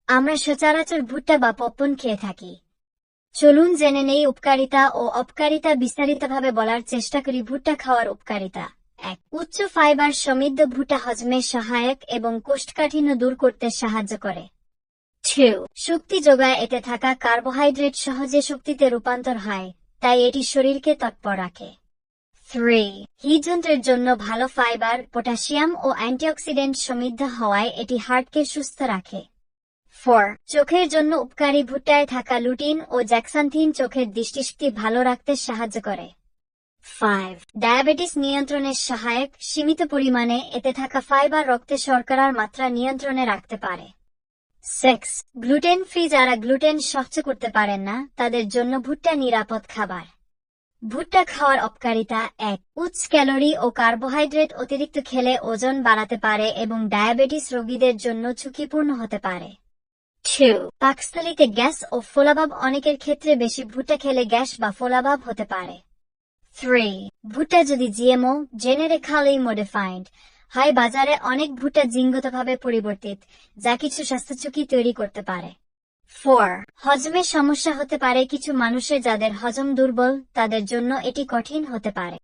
আমরা সচরাচর ভুট্টা বা পপকর্ন খেয়ে থাকি। চলুন জেনে নেই উপকারিতা ও অপকারিতা। বিস্তারিতভাবে বলার চেষ্টা করি ভুট্টা খাওয়ার উপকারিতা। 1. উচ্চ ফাইবার সমৃদ্ধ ভুট্টা হজমে সহায়ক এবং কোষ্ঠকাঠিন্য দূর করতে সাহায্য করে। 2. শক্তি যোগায়। এতে থাকা কার্বোহাইড্রেট সহজে শক্তিতে রূপান্তর হয়, তাই এটি শরীরকে তৎপর রাখে। 3. হৃদযন্ত্রের জন্য ভালো। ফাইবার, পটাশিয়াম ও অ্যান্টিঅক্সিডেন্ট সমৃদ্ধ হওয়ায় এটি হার্টকে সুস্থ রাখে। 4. চোখের জন্য উপকারী। ভুট্টায় থাকা লুটিন ও জ্যাক্সান্থিন চোখের দৃষ্টিশক্তি ভালো রাখতে সাহায্য করে। 5. ডায়াবেটিস নিয়ন্ত্রণে সহায়ক। সীমিত পরিমাণে এতে থাকা ফাইবার রক্তে শর্করার মাত্রা নিয়ন্ত্রণে রাখতে পারে। 6. Gluten free. যারা গ্লুটেন সহ্য করতে পারেন না তাদের জন্য ভুট্টা নিরাপদ খাবার। ভুট্টা খাওয়ার অপকারিতা। 1. উচ্চ ক্যালোরি ও কার্বোহাইড্রেট অতিরিক্ত খেলে ওজন বাড়াতে পারে এবং ডায়াবেটিস রোগীদের জন্য ঝুঁকিপূর্ণ হতে পারে। 2. পাকস্থলীতে গ্যাস ও ফোলাভাব। অনেকের ক্ষেত্রে বেশি ভুট্টা খেলে গ্যাস বা ফোলাভাব হতে পারে। 3. ভুট্টা যদি জিএমও জেনেটিক্যালি মডিফাইড হয়। বাজারে অনেক ভুট্টা জিনগতভাবে পরিবর্তিত, যা কিছু স্বাস্থ্য ঝুঁকি তৈরি করতে পারে। 4. হজমে সমস্যা হতে পারে। কিছু মানুষের যাদের হজম দুর্বল তাদের জন্য এটি কঠিন হতে পারে।